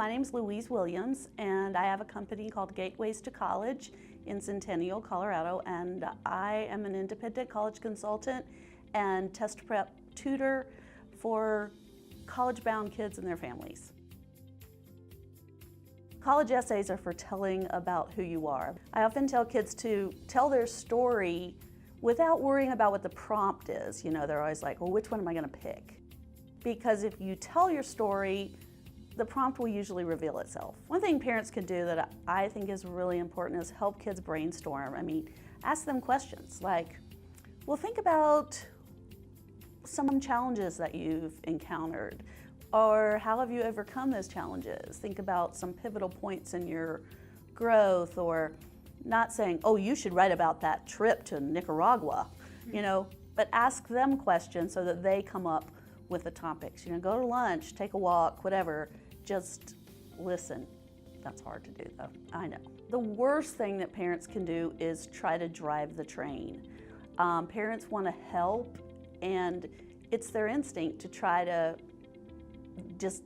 My name's Louise Williams, and I have a company called Gateways to College in Centennial, Colorado, and I am an independent college consultant and test prep tutor for college-bound kids and their families. College essays are for telling about who you are. I often tell kids to tell their story without worrying about what the prompt is. You know, they're always like, well, which one am I going to pick? Because if you tell your story, the prompt will usually reveal itself. One thing parents can do that I think is really important is help kids brainstorm. I mean, ask them questions like, well, think about some challenges that you've encountered, or how have you overcome those challenges? Think about some pivotal points in your growth, or not saying, oh, you should write about that trip to Nicaragua, you know, but ask them questions so that they come up with the topics. You know, go to lunch, take a walk, whatever, just listen. That's hard to do though, I know. The worst thing that parents can do is try to drive the train. Parents want to help, and it's their instinct to try to just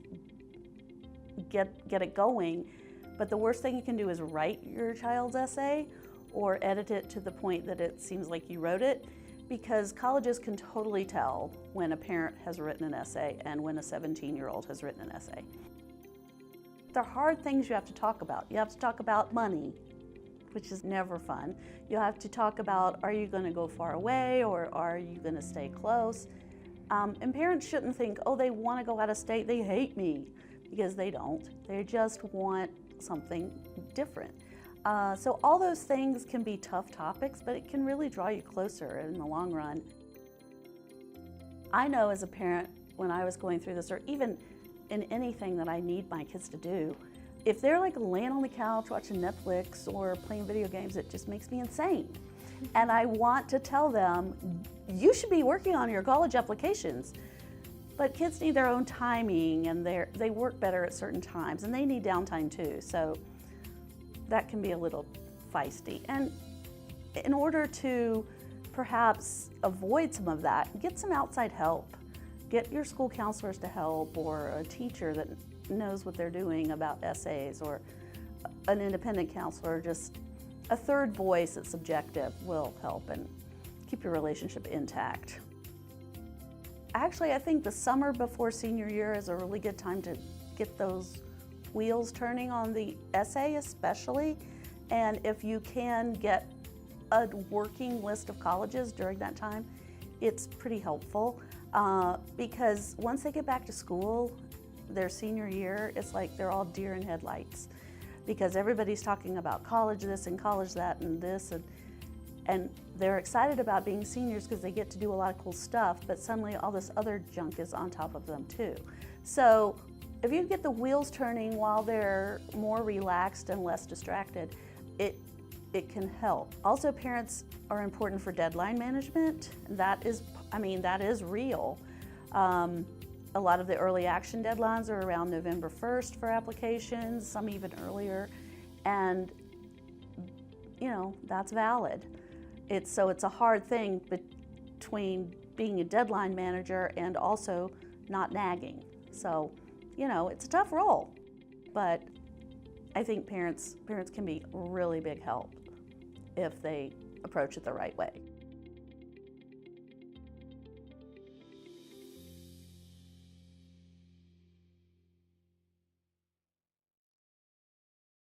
get it going. But the worst thing you can do is write your child's essay or edit it to the point that it seems like you wrote it, because colleges can totally tell when a parent has written an essay and when a 17-year-old has written an essay. There are hard things you have to talk about. You have to talk about money, which is never fun. You have to talk about, are you going to go far away or are you going to stay close? And parents shouldn't think, oh, they want to go out of state, they hate me, because they don't. They just want something different. So all those things can be tough topics, but it can really draw you closer in the long run. I know as a parent, when I was going through this, or even in anything that I need my kids to do, if they're like laying on the couch watching Netflix or playing video games, it just makes me insane. And I want to tell them, you should be working on your college applications. But kids need their own timing, and they work better at certain times, and they need downtime too. So that can be a little feisty. And in order to perhaps avoid some of that, get some outside help. Get your school counselors to help, or a teacher that knows what they're doing about essays, or an independent counselor. Just a third voice that's objective will help and keep your relationship intact. Actually, I think the summer before senior year is a really good time to get those wheels turning on the essay especially. And if you can get a working list of colleges during that time, it's pretty helpful. Because once they get back to school, their senior year, it's like they're all deer in headlights, because everybody's talking about college this and college that and this, and they're excited about being seniors because they get to do a lot of cool stuff, but suddenly all this other junk is on top of them too. So if you get the wheels turning while they're more relaxed and less distracted, it can help. Also, parents are important for deadline management. That is real. A lot of the early action deadlines are around November 1st for applications, some even earlier, and you know, that's valid. So it's a hard thing between being a deadline manager and also not nagging. So, you know, it's a tough role, but I think parents can be really big help if they approach it the right way.